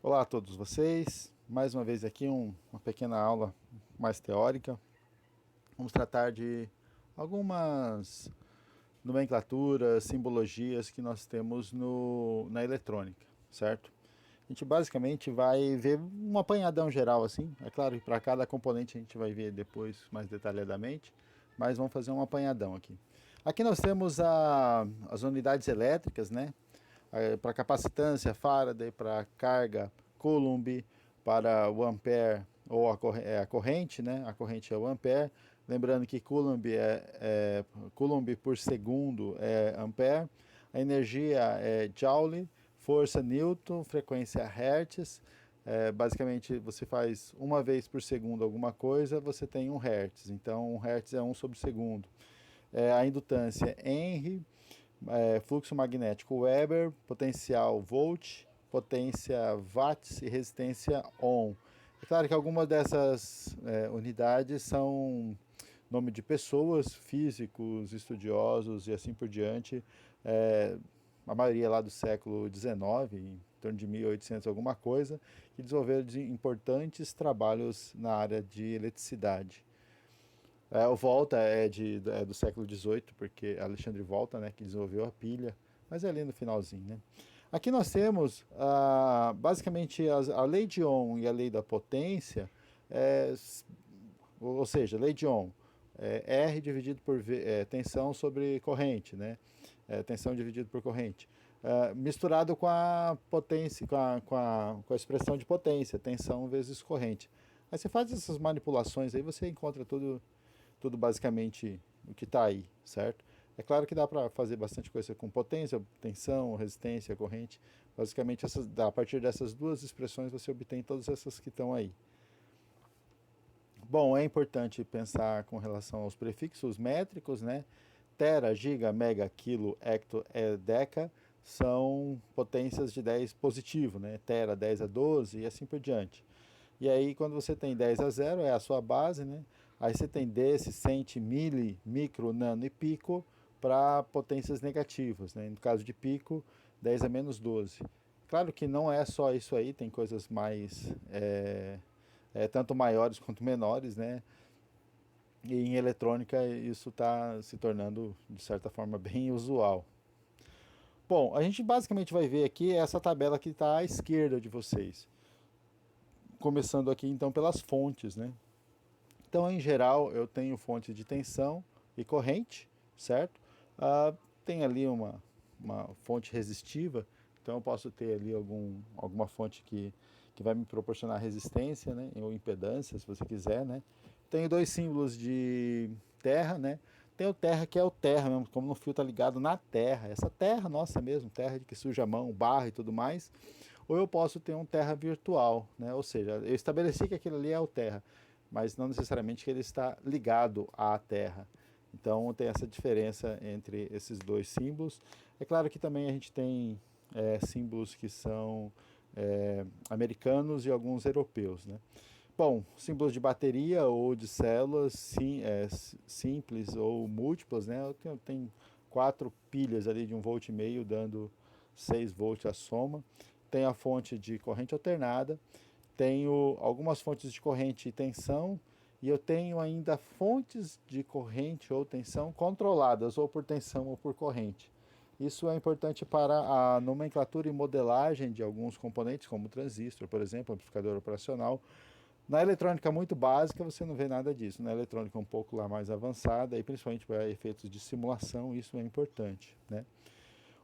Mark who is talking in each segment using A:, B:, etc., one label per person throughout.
A: Olá a todos vocês, mais uma vez aqui uma pequena aula mais teórica. Vamos tratar de algumas nomenclaturas, simbologias que nós temos na eletrônica, certo? A gente basicamente vai ver um apanhadão geral assim. É claro que para cada componente a gente vai ver depois mais detalhadamente, mas vamos fazer um apanhadão aqui. Aqui nós temos as unidades elétricas, né? Para capacitância, Faraday, para carga, Coulomb, para o ampere ou a corrente, né? A corrente é o ampere. Lembrando que Coulomb, Coulomb por segundo é ampere. A energia é Joule, força Newton, frequência Hertz. Basicamente, você faz uma vez por segundo alguma coisa, você tem um Hertz. Então, um Hertz é 1/segundo. A indutância Henry, fluxo magnético Weber, potencial Volt, potência Watts e resistência Ohm. É claro que algumas dessas unidades são nome de pessoas, físicos, estudiosos e assim por diante. É, a maioria lá do século XIX, em torno de 1800 alguma coisa, que desenvolveram importantes trabalhos na área de eletricidade. O Volta é do século XVIII, porque Alexandre Volta, né, que desenvolveu a pilha, mas é ali no finalzinho, né? Aqui nós temos, basicamente, a lei de Ohm e a lei da potência, é, ou seja, a lei de Ohm, R dividido por tensão sobre corrente, né? Tensão dividido por corrente. Misturado com a potência, com a expressão de potência, tensão vezes corrente. Aí você faz essas manipulações aí, você encontra tudo basicamente o que está aí, certo? É claro que dá para fazer bastante coisa com potência, tensão, resistência, corrente. Basicamente, a partir dessas duas expressões você obtém todas essas que estão aí. Bom, é importante pensar com relação aos prefixos métricos, né? Tera, giga, mega, quilo, hecto, deca são potências de 10 positivo, né? Tera 10 a 12 e assim por diante. E aí, quando você tem 10 a 0, é a sua base, né? Aí você tem desse, centi, mili, micro, nano e pico para potências negativas, né? No caso de pico, 10 a menos 12. Claro que não é só isso aí, tem coisas mais, tanto maiores quanto menores, né? E em eletrônica isso está se tornando, de certa forma, bem usual. Bom, a gente basicamente vai ver aqui essa tabela que está à esquerda de vocês. Começando aqui então pelas fontes, né? Então, em geral, eu tenho fonte de tensão e corrente, certo? Tem ali uma fonte resistiva, então eu posso ter ali alguma fonte que vai me proporcionar resistência, né? Ou impedância, se você quiser, né? Tenho dois símbolos de terra, né? Tem o terra que é o terra mesmo, como no fio está ligado na terra. Essa terra nossa mesmo, terra de que suja a mão, barra e tudo mais. Ou eu posso ter um terra virtual, né? Ou seja, eu estabeleci que aquele ali é o terra, mas não necessariamente que ele está ligado à terra. Então tem essa diferença entre esses dois símbolos. É claro que também a gente tem símbolos que são americanos e alguns europeus, né? Bom, símbolos de bateria ou de células simples ou múltiplas, né? Eu tenho 4 pilhas ali de 1,5 volt dando 6 volts a soma. Tem a fonte de corrente alternada, tenho algumas fontes de corrente e tensão, e eu tenho ainda fontes de corrente ou tensão controladas ou por tensão ou por corrente. Isso é importante para a nomenclatura e modelagem de alguns componentes, como o transistor, por exemplo, amplificador operacional. Na eletrônica muito básica você não vê nada disso. Na eletrônica um pouco lá mais avançada, e principalmente para efeitos de simulação, isso é importante, né?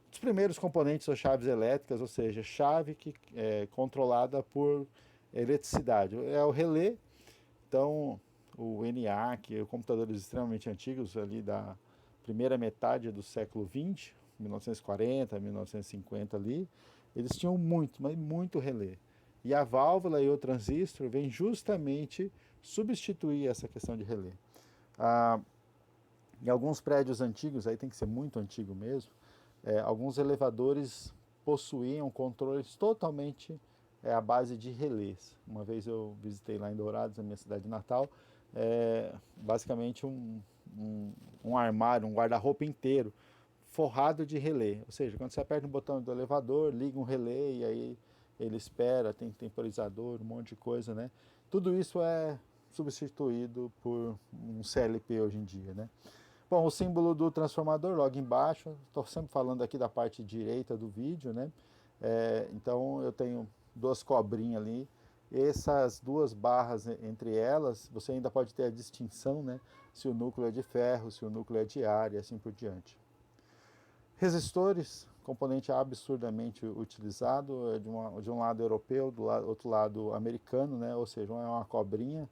A: Os primeiros componentes são chaves elétricas, ou seja, chave que é controlada por eletricidade. É o relé, então o ENIAC, computadores extremamente antigos ali da primeira metade do século XX, 1940, 1950 ali, eles tinham muito, mas muito relé. E a válvula e o transistor vêm justamente substituir essa questão de relé. Ah, em alguns prédios antigos, aí tem que ser muito antigo mesmo, alguns elevadores possuíam controles totalmente à base de relés. Uma vez eu visitei lá em Dourados, na minha cidade natal, basicamente um armário, um guarda-roupa inteiro forrado de relé. Ou seja, quando você aperta um botão do elevador, liga um relé e aí ele espera, tem temporizador, um monte de coisa, né? Tudo isso é substituído por um CLP hoje em dia, né? Bom, o símbolo do transformador logo embaixo, estou sempre falando aqui da parte direita do vídeo, né? Então eu tenho duas cobrinhas ali, essas duas barras entre elas, você ainda pode ter a distinção, né? Se o núcleo é de ferro, se o núcleo é de ar e assim por diante. Resistores, componente absurdamente utilizado, de um lado europeu, do outro lado americano, né? Ou seja, um é uma cobrinha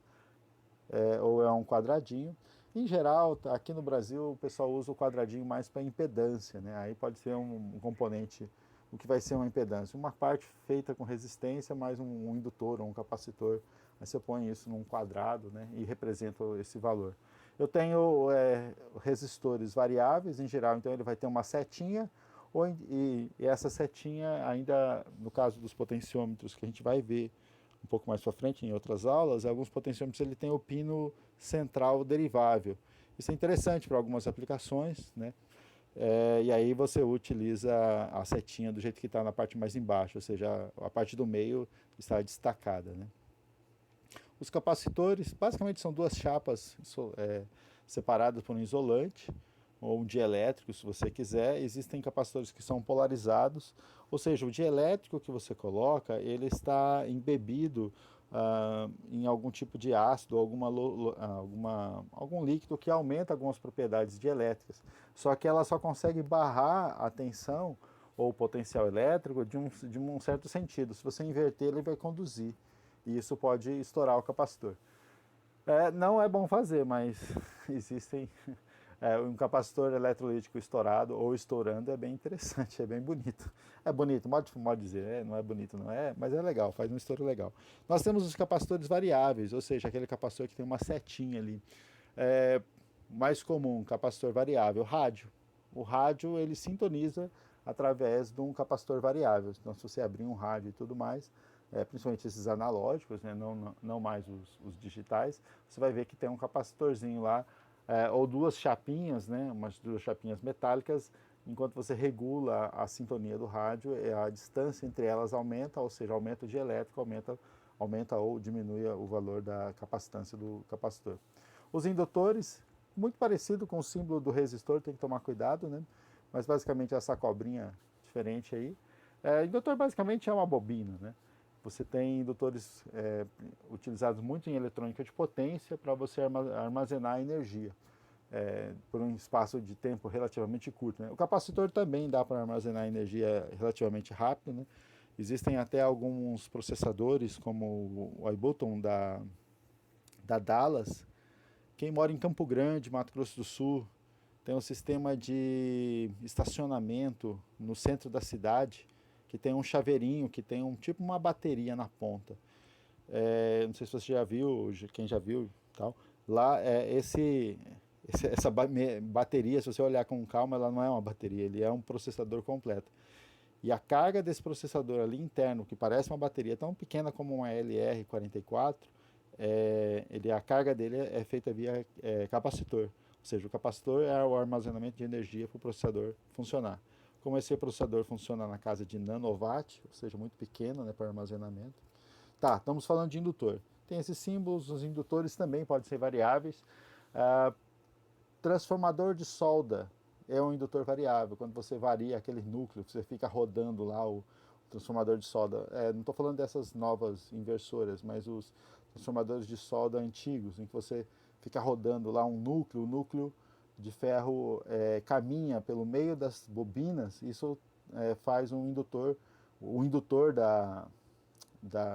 A: ou é um quadradinho. Em geral, aqui no Brasil, o pessoal usa o quadradinho mais para impedância, né? Aí pode ser um componente, o que vai ser uma impedância. Uma parte feita com resistência, mais um indutor ou um capacitor. Aí você põe isso num quadrado, né? E representa esse valor. Eu tenho resistores variáveis, em geral, então ele vai ter uma setinha, e essa setinha ainda, no caso dos potenciômetros que a gente vai ver um pouco mais para frente em outras aulas, alguns potenciômetros ele tem o pino central derivável. Isso é interessante para algumas aplicações, né? E aí você utiliza a setinha do jeito que está na parte mais embaixo, ou seja, a parte do meio está destacada, né? Os capacitores, basicamente são duas chapas separadas por um isolante, ou um dielétrico, se você quiser. Existem capacitores que são polarizados, ou seja, o dielétrico que você coloca, ele está embebido em algum tipo de ácido, algum líquido que aumenta algumas propriedades dielétricas. Só que ela só consegue barrar a tensão ou o potencial elétrico de um certo sentido. Se você inverter, ele vai conduzir. E isso pode estourar o capacitor. Não é bom fazer, mas existem... um capacitor eletrolítico estourado ou estourando é bem interessante, é bem bonito. É bonito, pode dizer, não é bonito, não é, mas é legal, faz um estouro legal. Nós temos os capacitores variáveis, ou seja, aquele capacitor que tem uma setinha ali. Mais comum, capacitor variável, rádio. O rádio ele sintoniza através de um capacitor variável. Então, se você abrir um rádio e tudo mais, principalmente esses analógicos, né, não mais os digitais, você vai ver que tem um capacitorzinho lá, ou duas chapinhas, né, umas duas chapinhas metálicas, enquanto você regula a sintonia do rádio, a distância entre elas aumenta, ou seja, aumenta o dielétrico, aumenta ou diminui o valor da capacitância do capacitor. Os indutores, muito parecido com o símbolo do resistor, tem que tomar cuidado, né? Mas basicamente essa cobrinha diferente aí. Indutor basicamente é uma bobina, né? Você tem indutores utilizados muito em eletrônica de potência para você armazenar energia por um espaço de tempo relativamente curto, né? O capacitor também dá para armazenar energia relativamente rápido, né? Existem até alguns processadores, como o iButton da Dallas. Quem mora em Campo Grande, Mato Grosso do Sul, tem um sistema de estacionamento no centro da cidade, que tem um chaveirinho, que tem tipo uma bateria na ponta. Não sei se você já viu, quem já viu tal. Lá, essa bateria, se você olhar com calma, ela não é uma bateria, ele é um processador completo. E a carga desse processador ali interno, que parece uma bateria tão pequena como uma LR44, a carga dele é feita via capacitor. Ou seja, o capacitor é o armazenamento de energia para o processador funcionar. Como esse processador funciona na casa de nanowatt, ou seja, muito pequeno, né, para armazenamento. Tá, estamos falando de indutor. Tem esses símbolos, os indutores também podem ser variáveis. Transformador de solda é um indutor variável. Quando você varia aquele núcleo, você fica rodando lá o transformador de solda. Não estou falando dessas novas inversoras, mas os transformadores de solda antigos, em que você fica rodando lá um núcleo, o núcleo de ferro caminha pelo meio das bobinas, isso faz o indutor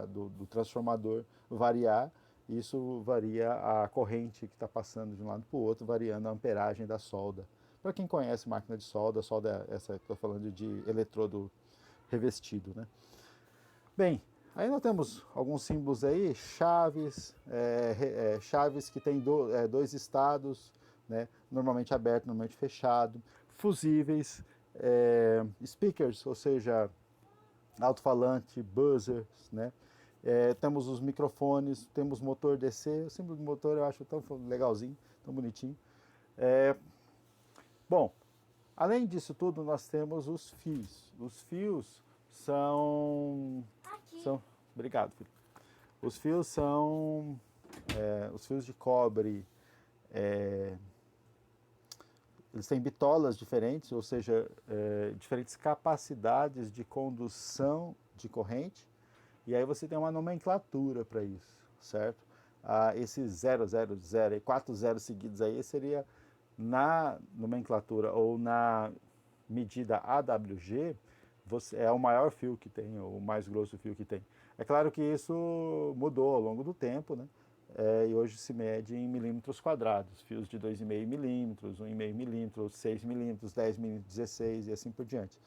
A: do transformador variar, e isso varia a corrente que está passando de um lado para o outro, variando a amperagem da solda. Para quem conhece máquina de solda, a solda é essa que estou falando de eletrodo revestido, né? Bem, aí nós temos alguns símbolos aí, chaves, chaves que tem dois estados, né? Normalmente aberto, normalmente fechado, fusíveis, speakers, ou seja, alto-falante, buzzers, né? Temos os microfones, temos motor DC, o símbolo do motor eu acho tão legalzinho, tão bonitinho. Bom, além disso tudo, nós temos os fios. Os fios são...
B: Aqui.
A: Obrigado, filho. Os fios são... os fios de cobre, eles têm bitolas diferentes, ou seja, diferentes capacidades de condução de corrente, e aí você tem uma nomenclatura para isso, certo? Esses 000 e 4 zeros seguidos aí seria na nomenclatura ou na medida AWG, é o maior fio que tem, ou o mais grosso fio que tem. É claro que isso mudou ao longo do tempo, né? E hoje se mede em milímetros quadrados, fios de 2,5 milímetros, 1,5 milímetros, 6 milímetros, 10 milímetros, 16 e assim por diante.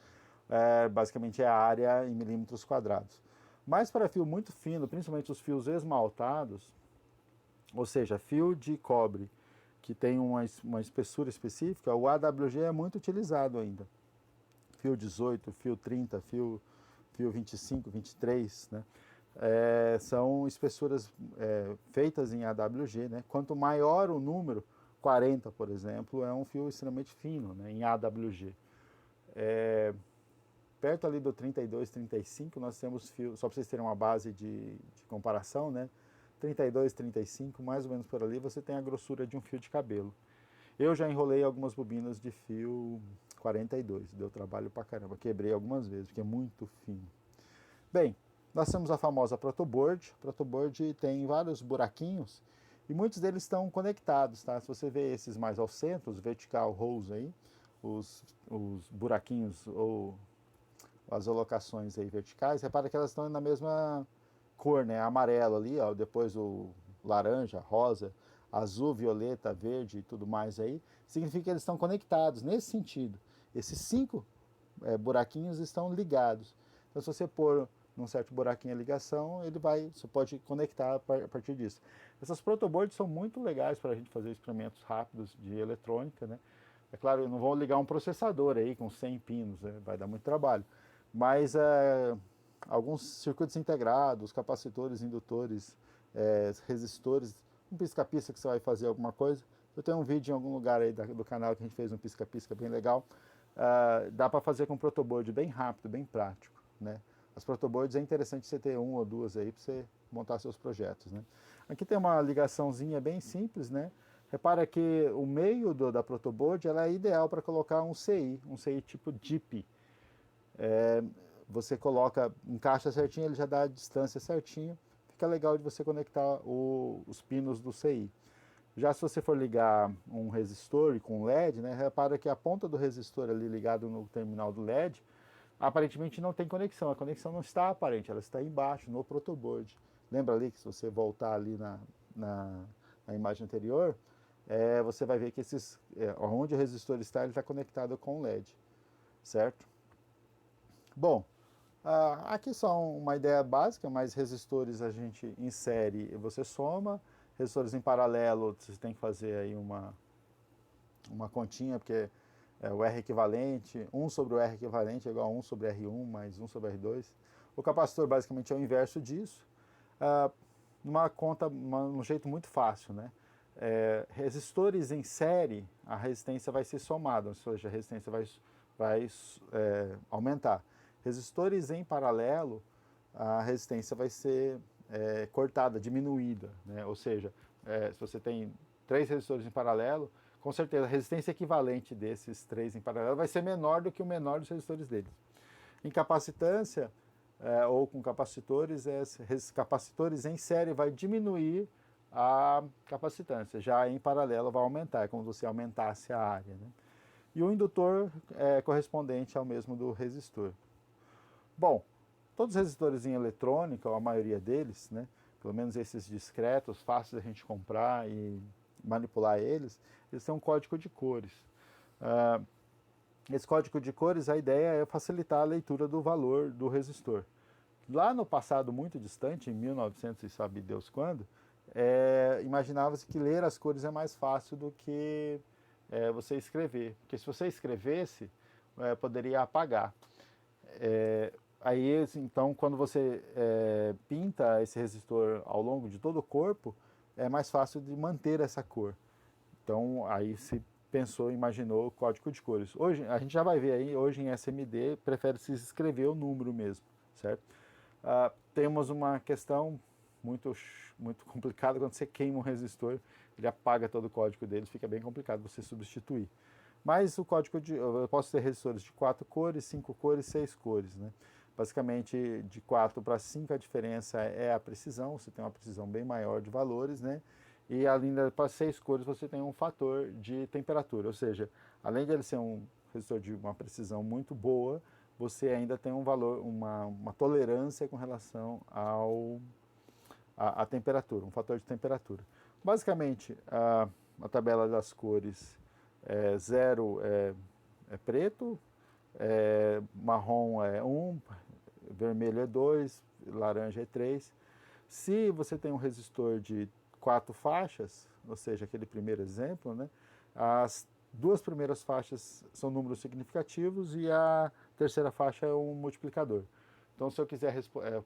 A: Basicamente é a área em milímetros quadrados. Mas para fio muito fino, principalmente os fios esmaltados, ou seja, fio de cobre que tem uma espessura específica, o AWG é muito utilizado ainda. Fio 18, fio 30, fio 25, 23, né? São espessuras feitas em AWG, né? Quanto maior o número, 40, por exemplo, é um fio extremamente fino, né? Em AWG. Perto ali do 32, 35, nós temos fios, só para vocês terem uma base de comparação, né? 32, 35, mais ou menos por ali, você tem a grossura de um fio de cabelo. Eu já enrolei algumas bobinas de fio 42, deu trabalho pra caramba, quebrei algumas vezes, porque é muito fino. Bem, nós temos a famosa protoboard. A protoboard tem vários buraquinhos e muitos deles estão conectados, tá? Se você vê esses mais ao centro, os vertical holes aí, os buraquinhos ou as alocações aí verticais, repara que elas estão na mesma cor, né? Amarelo ali, ó, depois o laranja, rosa, azul, violeta, verde e tudo mais aí, significa que eles estão conectados nesse sentido. Esses 5 buraquinhos estão ligados. Então, se você pôr num certo buraquinho a ligação, você pode conectar a partir disso. Essas protoboards são muito legais para a gente fazer experimentos rápidos de eletrônica, né? É claro, eu não vou ligar um processador aí com 100 pinos, né? Vai dar muito trabalho. Mas alguns circuitos integrados, capacitores, indutores, resistores, um pisca-pisca que você vai fazer alguma coisa. Eu tenho um vídeo em algum lugar aí do canal que a gente fez um pisca-pisca bem legal. Dá para fazer com protoboard bem rápido, bem prático, né? As protoboards é interessante você ter 1 ou 2 aí para você montar seus projetos, né? Aqui tem uma ligaçãozinha bem simples, né? Repara que o meio da protoboard ela é ideal para colocar um CI tipo DIP. Você coloca, encaixa certinho, ele já dá a distância certinha. Fica legal de você conectar os pinos do CI. Já se você for ligar um resistor com LED, né, repara que a ponta do resistor ali ligado no terminal do LED, aparentemente não tem conexão. A conexão não está aparente, ela está embaixo, no protoboard. Lembra ali que se você voltar ali na imagem anterior, você vai ver que onde o resistor está, ele está conectado com o LED, certo? Bom, aqui só uma ideia básica, mas resistores a gente insere e você soma. Resistores em paralelo, você tem que fazer aí uma continha, porque o R equivalente, 1 sobre o R equivalente é igual a 1 sobre R1 mais 1 sobre R2. O capacitor basicamente é o inverso disso, numa conta, num jeito muito fácil, né? Resistores em série, a resistência vai ser somada, ou seja, a resistência vai aumentar. Resistores em paralelo, a resistência vai ser cortada, diminuída, né? Ou seja, se você tem 3 resistores em paralelo, com certeza a resistência equivalente desses 3 em paralelo vai ser menor do que o menor dos resistores deles. Em capacitância, ou com capacitores, capacitores em série vai diminuir a capacitância, já em paralelo vai aumentar, é como se você aumentasse a área, né? E o indutor é correspondente ao mesmo do resistor. Bom, todos os resistores em eletrônica, ou a maioria deles, né, pelo menos esses discretos, fáceis da gente comprar e manipular eles têm um código de cores. Esse código de cores, a ideia é facilitar a leitura do valor do resistor. Lá no passado muito distante, em 1900 e sabe Deus quando, imaginava-se que ler as cores é mais fácil do que você escrever. Porque se você escrevesse, poderia apagar. Aí, então, quando você pinta esse resistor ao longo de todo o corpo, é mais fácil de manter essa cor. Então, aí se pensou, imaginou o código de cores. Hoje, a gente já vai ver aí, hoje em SMD, prefere-se escrever o número mesmo, certo? Temos uma questão muito complicada, quando você queima um resistor, ele apaga todo o código dele, fica bem complicado você substituir. Mas o código eu posso ter resistores de 4 cores, 5 cores, 6 cores, né? Basicamente, de 4 para 5 a diferença é a precisão, você tem uma precisão bem maior de valores, né? E além para 6 cores você tem um fator de temperatura, ou seja, além de ele ser um resistor de uma precisão muito boa, você ainda tem um valor, uma tolerância com relação à temperatura, um fator de temperatura. Basicamente, a tabela das cores, 0 é preto, marrom é 1, vermelho é 2, laranja é 3. Se você tem um resistor de 4 faixas, ou seja, aquele primeiro exemplo, né, as duas primeiras faixas são números significativos e a terceira faixa é um multiplicador. Então, se eu quiser,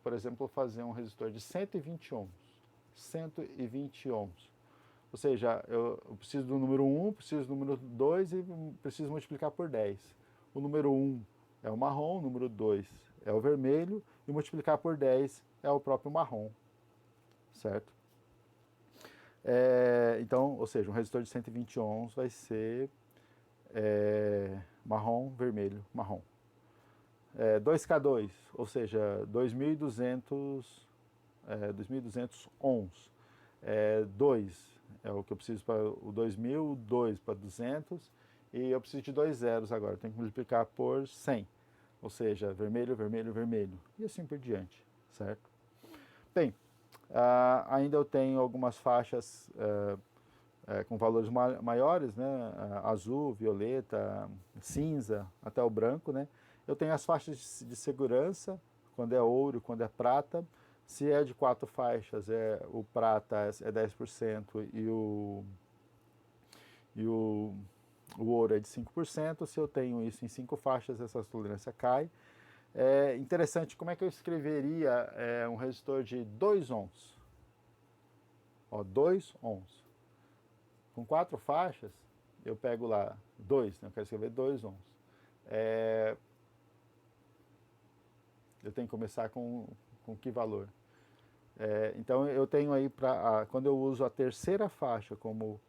A: por exemplo, fazer um resistor de 120 ohms, 120 ohms, ou seja, eu preciso do número 1, preciso do número 2 e preciso multiplicar por 10. O número 1 é o marrom, o número 2 é o vermelho e multiplicar por 10 é o próprio marrom, certo? Então, ou seja, um resistor de 120 ohms vai ser marrom, vermelho, marrom. 2K2, ou seja, 2.200 ohms. 2 é o que eu preciso para o 2000, 2 para 200 e eu preciso de 2 zeros agora, eu tenho que multiplicar por 100, ou seja, vermelho, vermelho, vermelho e assim por diante, certo? Bem, ainda eu tenho algumas faixas com valores maiores, né? Azul, violeta, cinza, até o branco, né? Eu tenho as faixas de segurança, quando é ouro, quando é prata. Se é de 4 faixas, o prata é 10% e o ouro é de 5%. Se eu tenho isso em 5 faixas, essa tolerância cai. É interessante, como é que eu escreveria um resistor de 2 ohms? 2 ohms. Com 4 faixas, eu pego lá 2, né? Eu quero escrever 2 ohms. Eu tenho que começar com que valor? Então eu tenho aí, quando eu uso a terceira faixa como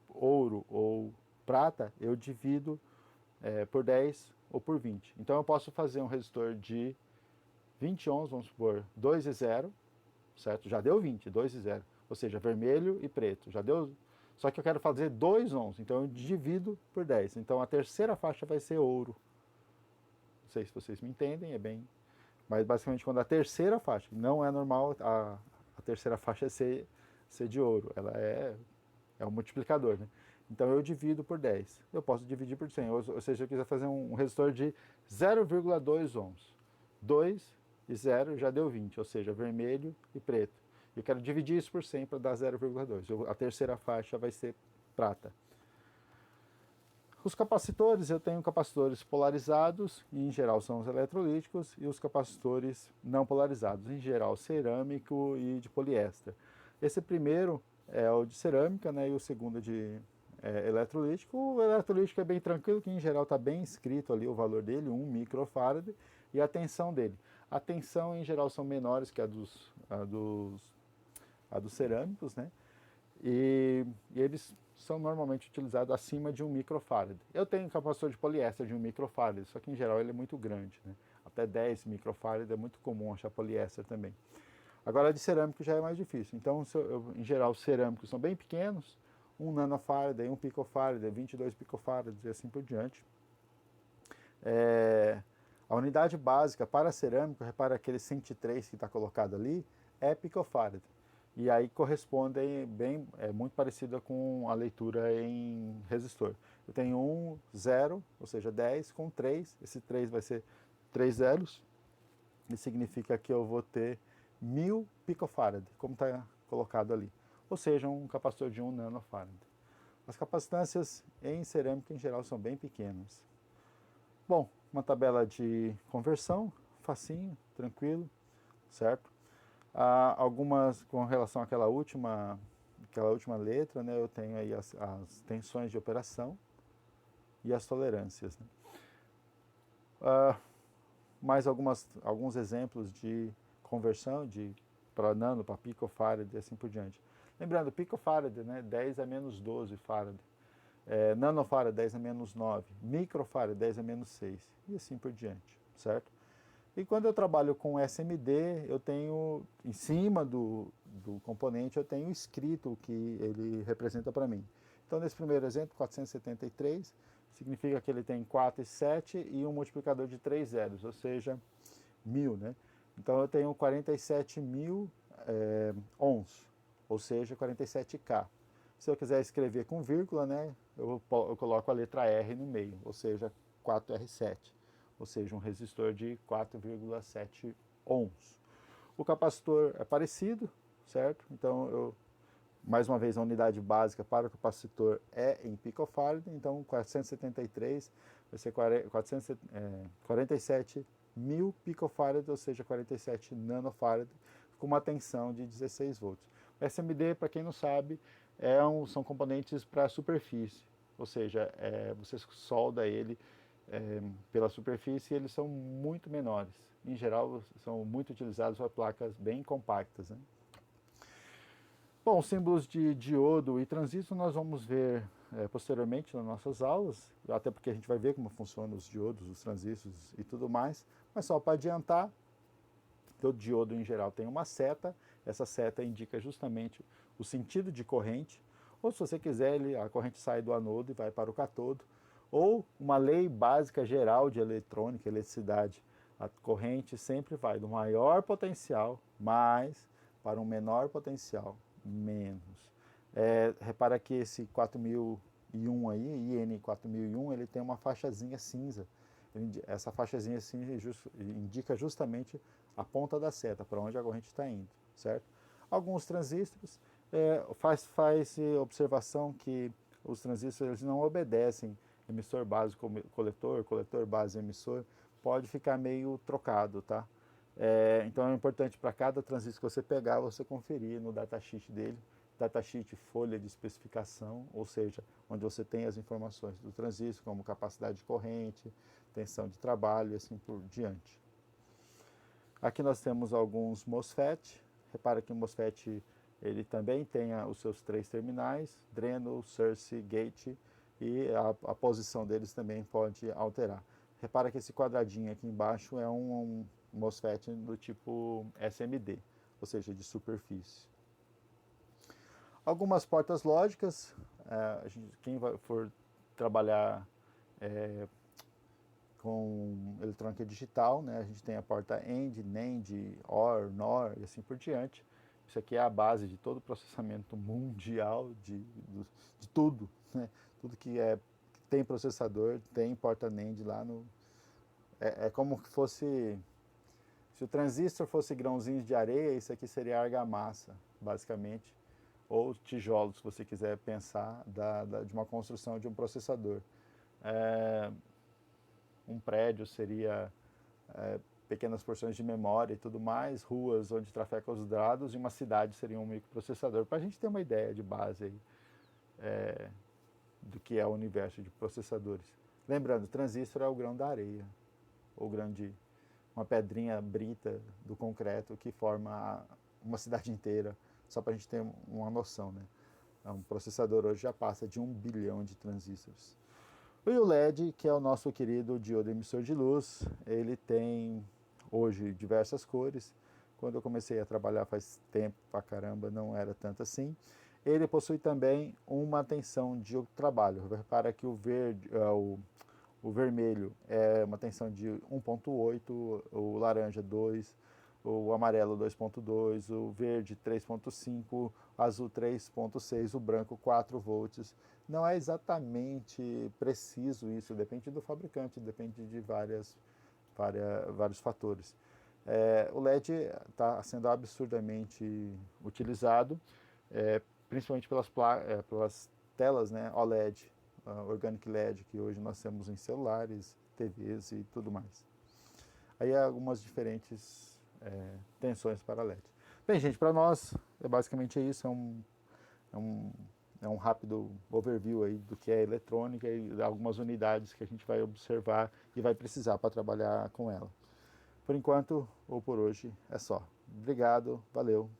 A: ouro ou prata, eu divido por 10 ou por 20. Então eu posso fazer um resistor de 20 ohms, vamos supor, 2 e 0, certo? Já deu 20, 2 e 0. Ou seja, vermelho e preto, já deu. Só que eu quero fazer 2 ohms, então eu divido por 10. Então a terceira faixa vai ser ouro. Não sei se vocês me entendem, mas basicamente quando a terceira faixa, não é normal a terceira faixa ser de ouro, ela é um multiplicador, né? Então eu divido por 10. Eu posso dividir por 100, ou seja, eu quiser fazer um resistor de 0,2 ohms. 2 e 0 já deu 20, ou seja, vermelho e preto. Eu quero dividir isso por 100 para dar 0,2. A terceira faixa vai ser prata. Os capacitores, eu tenho capacitores polarizados, em geral são os eletrolíticos, e os capacitores não polarizados, em geral cerâmico e de poliéster. Esse primeiro é o de cerâmica, né, e o segundo de eletrolítico. O eletrolítico é bem tranquilo, que em geral está bem escrito ali o valor dele, 1 microfarad, e a tensão dele. A tensão em geral são menores que a dos cerâmicos, né? E eles são normalmente utilizados acima de 1 microfarad. Eu tenho um capacitor de poliéster de 1 microfarad, só que em geral ele é muito grande, né? Até 10 microfarad é muito comum achar poliéster também. Agora de cerâmico já é mais difícil. Então, em geral, os cerâmicos são bem pequenos, 1 nanofarad, 1 picofarad, 22 picofarads e assim por diante. A unidade básica para cerâmico, repara aquele 103 que está colocado ali, é picofarad. E aí corresponde muito parecida com a leitura em resistor. Eu tenho 1, 0, ou seja, 10 com 3. Esse 3 vai ser 3 zeros. Isso significa que eu vou ter 1000 picofarad, como está colocado ali. Ou seja, um capacitor de 1 nanofarad. As capacitâncias em cerâmica, em geral, são bem pequenas. Bom, uma tabela de conversão, facinho, tranquilo, certo? Algumas com relação àquela última letra, né, eu tenho aí as tensões de operação, e as tolerâncias, né? Mais alguns exemplos de conversão para nano, para picofarad e assim por diante. Lembrando, picofarad, né, 10 a menos 12 farad. Nanofarad, 10 a menos 9. Microfarad, 10 a menos 6. E assim por diante, certo? E quando eu trabalho com SMD, eu tenho, em cima do componente, eu tenho escrito o que ele representa para mim. Então, nesse primeiro exemplo, 473, significa que ele tem 4 e 7 e um multiplicador de 3 zeros, ou seja, 1000, né? Então, eu tenho 47.000 ohms, ou seja, 47K. Se eu quiser escrever com vírgula, né, eu coloco a letra R no meio, ou seja, 4R7, ou seja, um resistor de 4,7 ohms. O capacitor é parecido, certo? Então, mais uma vez, a unidade básica para o capacitor é em picofarad, então 473 vai ser 47.000 picofarad, ou seja, 47 nanofarad, com uma tensão de 16 volts. O SMD, para quem não sabe, são componentes para superfície, ou seja, você solda ele pela superfície e eles são muito menores. Em geral, são muito utilizados para placas bem compactas, né? Bom, símbolos de diodo e transistor nós vamos ver posteriormente nas nossas aulas, até porque a gente vai ver como funcionam os diodos, os transistores e tudo mais, mas só para adiantar, todo diodo em geral tem uma seta, essa seta indica justamente o sentido de corrente, ou se você quiser, a corrente sai do anodo e vai para o catodo, ou uma lei básica geral de eletrônica, eletricidade, a corrente sempre vai do maior potencial mais para um menor potencial menos. Repara que esse 4001 aí, IN 4001, ele tem uma faixazinha cinza. Essa faixazinha cinza indica justamente a ponta da seta, para onde a corrente está indo, certo? Alguns transistores, faz observação que os transistores eles não obedecem emissor base coletor, coletor base emissor, pode ficar meio trocado, tá? Então é importante para cada transistor que você pegar, você conferir no datasheet dele, datasheet folha de especificação, ou seja, onde você tem as informações do transistor, como capacidade de corrente, tensão de trabalho e assim por diante. Aqui nós temos alguns MOSFET. Repara que o MOSFET ele também tem os seus 3 terminais, dreno, source, gate, e a posição deles também pode alterar. Repara que esse quadradinho aqui embaixo é um MOSFET do tipo SMD, ou seja, de superfície. Algumas portas lógicas, quem for trabalhar com eletrônica digital, né, a gente tem a porta AND, NAND, OR, NOR e assim por diante. Isso aqui é a base de todo o processamento mundial de tudo, né? Tudo que tem processador, tem porta NAND lá no... É como que fosse... Se o transistor fosse grãozinhos de areia, isso aqui seria argamassa, basicamente, ou tijolos, se você quiser pensar de uma construção de um processador. Um prédio seria pequenas porções de memória e tudo mais, ruas onde trafegam os dados, e uma cidade seria um microprocessador, para a gente ter uma ideia de base aí, do que é o universo de processadores. Lembrando, o transistor é o grão da areia, ou grão de uma pedrinha brita do concreto que forma uma cidade inteira, só para a gente ter uma noção, né? Um processador hoje já passa de 1 bilhão de transistores. E o LED, que é o nosso querido diodo emissor de luz, ele tem hoje diversas cores. Quando eu comecei a trabalhar faz tempo pra caramba, não era tanto assim. Ele possui também uma tensão de trabalho. Repara que o verde, o vermelho é uma tensão de 1.8, o laranja 2, o amarelo 2.2, o verde 3.5, o azul 3.6, o branco 4 volts. Não é exatamente preciso isso, depende do fabricante, depende de vários fatores. O LED está sendo absurdamente utilizado, principalmente pelas telas, né, OLED, Organic LED, que hoje nós temos em celulares, TVs e tudo mais. Aí há algumas diferentes tensões para LED. Bem, gente, para nós, basicamente isso, é um é um rápido overview aí do que é eletrônica e algumas unidades que a gente vai observar e vai precisar para trabalhar com ela. Por enquanto, ou por hoje, é só. Obrigado, valeu.